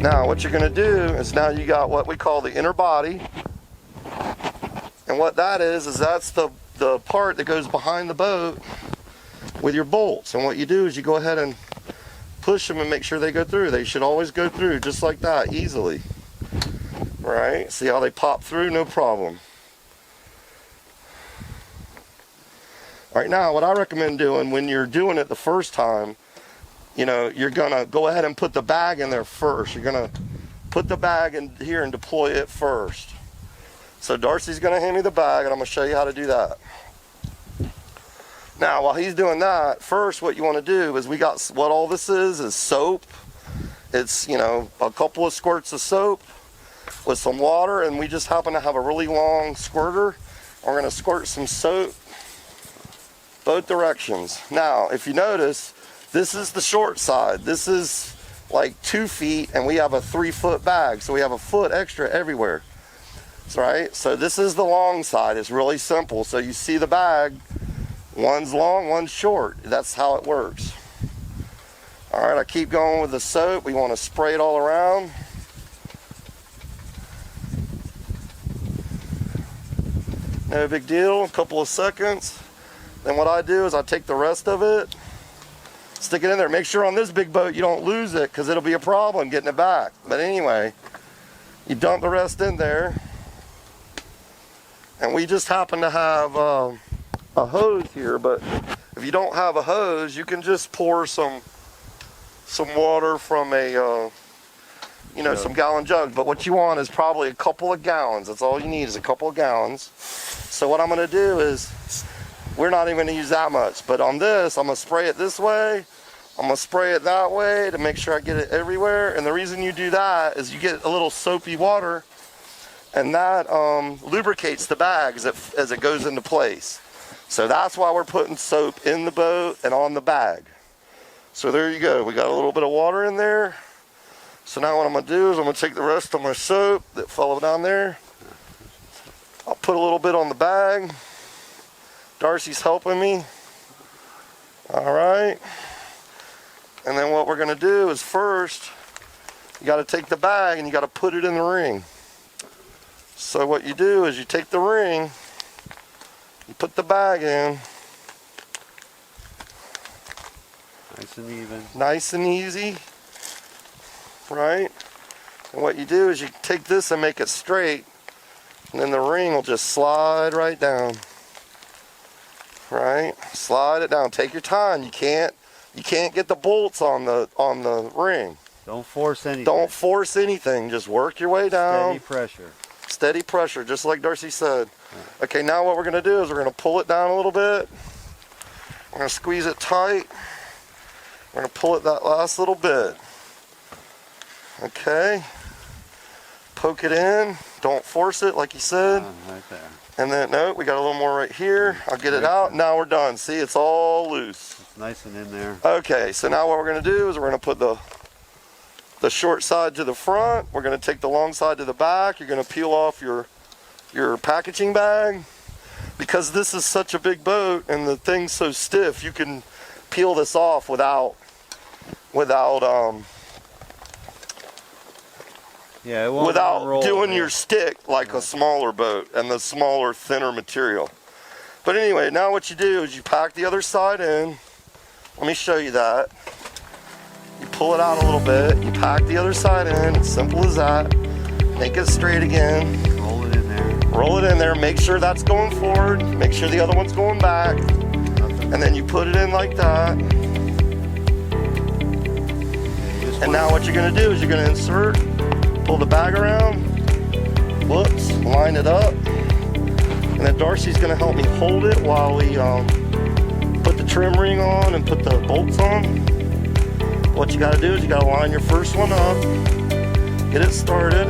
Now what you're going to do is now you got what we call the inner body. And what that is that's the part that goes behind the boat with your bolts. And what you do is you go ahead and push them and make sure they go through. They should always go through just like that, easily. Right? See how they pop through? No problem. Alright, now what I recommend doing when you're doing it the first time, you know, you're going to go ahead and put the bag in there first. You're going to put the bag in here and deploy it first. So Darcy's going to hand me the bag and I'm going to show you how to do that. Now while he's doing that, first what you want to do is we got what all this is soap. It's, you know, a couple of squirts of soap with some water, and we just happen to have a really long squirter. We're going to squirt some soap both directions. Now if you notice, this is the short side. This is like 2 feet and we have a 3-foot bag, so we have a foot extra everywhere. That's right. So this is the long side. It's really simple. So you see the bag, one's long, one's short. That's how it works. All right, I keep going with the soap. We want to spray it all around. No big deal, a couple of seconds. Then what I do is I take the rest of it, stick it in there. Make sure on this big boat you don't lose it, because it'll be a problem getting it back. But anyway, you dump the rest in there. And we just happen to have a hose here, but if you don't have a hose, you can just pour some water from a you know, some gallon jug. But what you want is probably a couple of gallons. That's all you need, is a couple of gallons. So what I'm going to do is, we're not even going to use that much, but on this I'm going to spray it this way, I'm going to spray it that way to make sure I get it everywhere. And the reason you do that is you get a little soapy water, and that lubricates the bag as it goes into place. So that's why we're putting soap in the boat and on the bag. So there you go, we got a little bit of water in there. So now what I'm going to do is I'm going to take the rest of my soap that fell down there, I'll put a little bit on the bag. Darcy's helping me. All right. And then what we're going to do is first, you got to take the bag and you got to put it in the ring. So what you do is you take the ring, you put the bag in. Nice and even. Nice and easy. Right? And what you do is you take this and make it straight, and then the ring will just slide right down. Right? Slide it down. Take your time. You can't get the bolts on the ring. Don't force anything. Don't force anything. Just work your way down. Steady pressure. Steady pressure, just like Darcy said. Okay, now what we're going to do is we're going to pull it down a little bit. We're going to squeeze it tight. We're going to pull it that last little bit. Okay. Poke it in. Don't force it, like you said. Right there. And then, no, we got a little more right here. I'll get it out. Now we're done. See, it's all loose. It's nice and in there. Okay, so now what we're going to do is we're going to put the short side to the front. We're going to take the long side to the back. You're going to peel off your packaging bag. Because this is such a big boat and the thing's so stiff, you can peel this off without doing your stick like a smaller boat and the smaller, thinner material. But anyway, now what you do is you pack the other side in. Let me show you that. You pull it out a little bit, you pack the other side in, it's simple as that. Make it straight again. Roll it in there. Roll it in there, make sure that's going forward, make sure the other one's going back. And then you put it in like that. And now what you're going to do is you're going to insert, pull the bag around, whoops, line it up, and then Darcy's going to help me hold it while we put the trim ring on and put the bolts on. What you got to do is you got to line your first one up, get it started.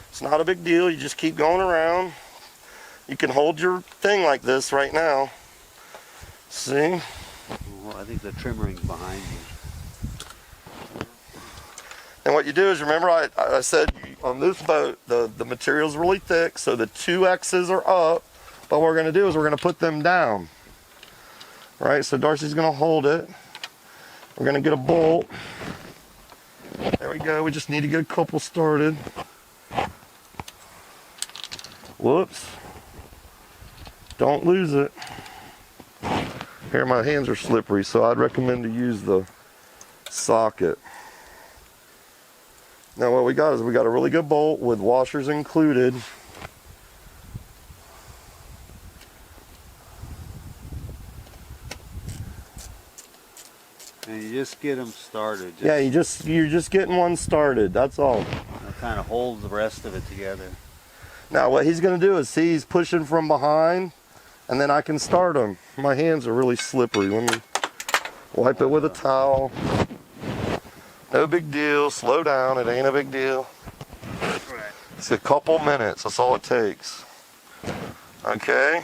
It's not a big deal, you just keep going around. You can hold your thing like this right now. See? Well, I think the trim ring's behind you. And what you do is, remember I said on this boat, the material's really thick, so the two X's are up, but what we're going to do is we're going to put them down. Right, so Darcy's going to hold it, We're gonna get a bolt. There we go. We just need to get a couple started. Whoops. Don't lose it. Here, my hands are slippery, so I'd recommend to use the socket. Now what we got is we got a really good bolt with washers included. And you just get them started. Yeah, you're just getting one started. That's all. It'll kind of hold the rest of it together. Now what he's going to do is see he's pushing from behind, and then I can start him. My hands are really slippery. Let me wipe it with a towel. No big deal. Slow down. It ain't a big deal. Right. It's a couple minutes. That's all it takes. Okay.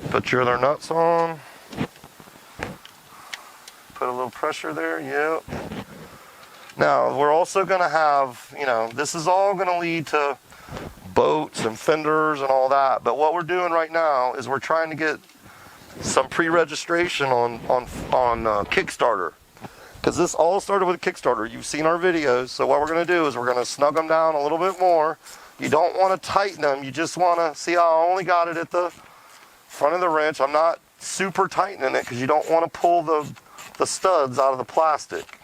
Put your other nuts on. Put a little pressure there. Yep. Now we're also going to have, this is all going to lead to boats and fenders and all that. But what we're doing right now is we're trying to get some pre-registration on Kickstarter, because this all started with Kickstarter. You've seen our videos. So what we're going to do is we're going to snug them down a little bit more. You don't want to tighten them. You just want to see how I only got it at the front of the wrench. I'm not super tightening it because you don't want to pull the studs out of the plastic.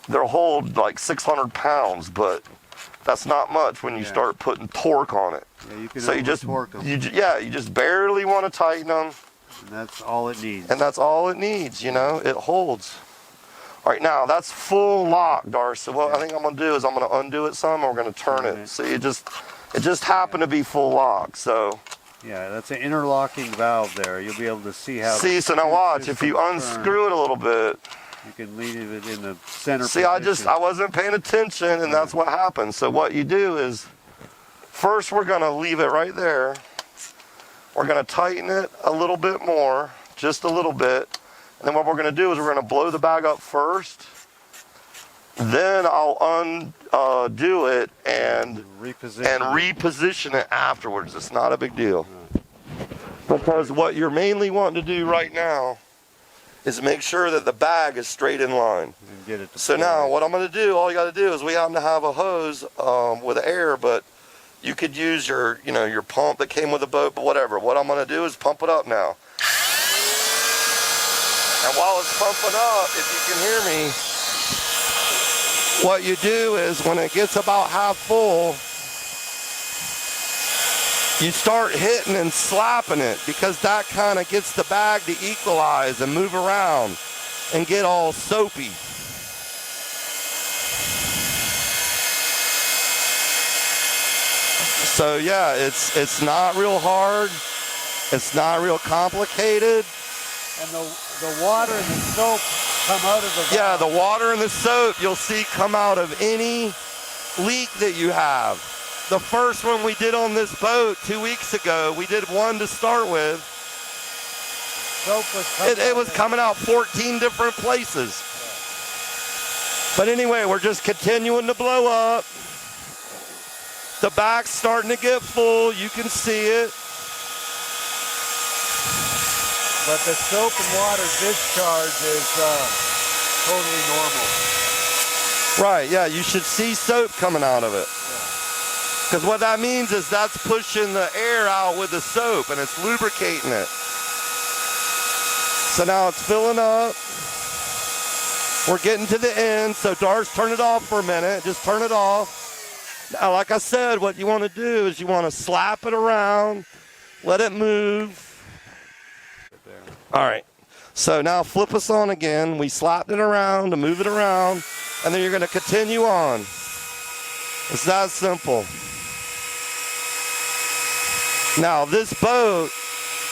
They'll hold like 600 pounds, but that's not much when you start putting torque on it. Yeah, you can so you just torque them. you just barely want to tighten them. And that's all it needs. And that's all it needs, it holds. All right, now that's full lock, Darcy. So what I think I'm gonna do is I'm gonna undo it some, and we're gonna turn it. See, it just happened to be full lock, so. Yeah, that's an interlocking valve there. You'll be able to see how. See, so now watch. If you unscrew it a little bit, you can leave it in the center. See, position. I wasn't paying attention, and that's what happened. So what you do is, first we're gonna leave it right there. We're gonna tighten it a little bit more, just a little bit. And then what we're gonna do is we're gonna blow the bag up first. Then I'll undo it and reposition it afterwards. It's not a big deal. Because what you're mainly wanting to do right now is make sure that the bag is straight in line. So now what I'm going to do, all you got to do is we happen to have a hose with air, but you could use your pump that came with the boat, but whatever. What I'm going to do is pump it up now. And while it's pumping up, if you can hear me, what you do is when it gets about half full, you start hitting and slapping it, because that kind of gets the bag to equalize and move around and get all soapy. So yeah, it's not real hard. It's not real complicated. And the water and the soap come out of the valve. Yeah, the water and the soap you'll see come out of any leak that you have. The first one we did on this boat 2 weeks ago, we did one to start with. It was coming out 14 different places. But anyway, we're just continuing to blow up. The bag's starting to get full. You can see it. But the soap and water discharge is totally normal. Right, yeah, you should see soap coming out of it. Because what that means is that's pushing the air out with the soap, and it's lubricating it. So now it's filling up. We're getting to the end, so Darce, turn it off for a minute. Just turn it off. Now, like I said, what you want to do is you want to slap it around, let it move. All right, so now flip us on again. We slapped it around to move it around, and then you're going to continue on. It's that simple. Now this boat,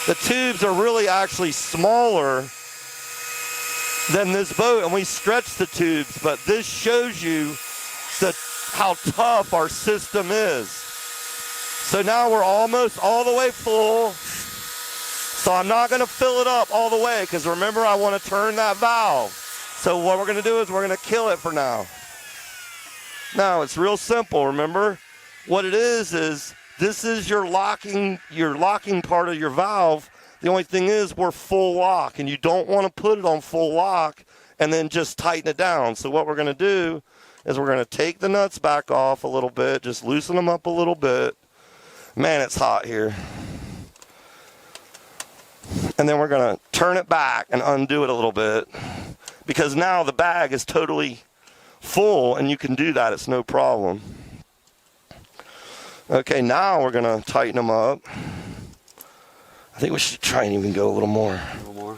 the tubes are really actually smaller than this boat, and we stretch the tubes, but this shows you how tough our system is. So now we're almost all the way full. So I'm not going to fill it up all the way, because remember, I want to turn that valve. So what we're going to do is we're going to kill it for now. Now it's real simple. Remember, what it is this is your locking part of your valve The only thing is we're full lock, and you don't want to put it on full lock and then just tighten it down. So what we're going to do is we're going to take the nuts back off a little bit, just loosen them up a little bit. Man, it's hot here. And then we're going to turn it back and undo it a little bit, because now the bag is totally full, and you can do that. It's no problem. Okay, now we're going to tighten them up. I think we should try and even go a little more. A little more.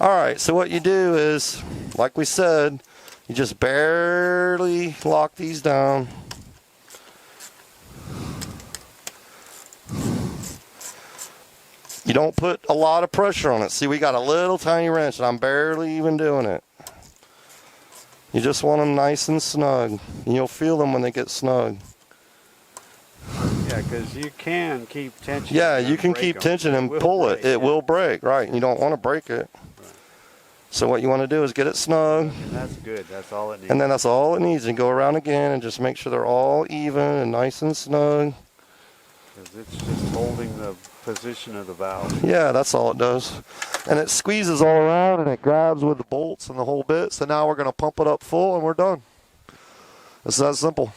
All right, so what you do is, like we said, you just barely lock these down. You don't put a lot of pressure on it. See, we got a little tiny wrench, and I'm barely even doing it. You just want them nice and snug, and you'll feel them when they get snug. Yeah, because you can keep tension. Yeah, you can keep tension and pull it. It will break, right? You don't want to break it. So what you want to do is get it snug. And that's good. That's all it needs. And then that's all it needs. And go around again and just make sure they're all even and nice and snug. Because it's just holding the position of the valve. Yeah, that's all it does. And it squeezes all around and it grabs with the bolts and the whole bit. So now we're going to pump it up full and we're done. It's that simple.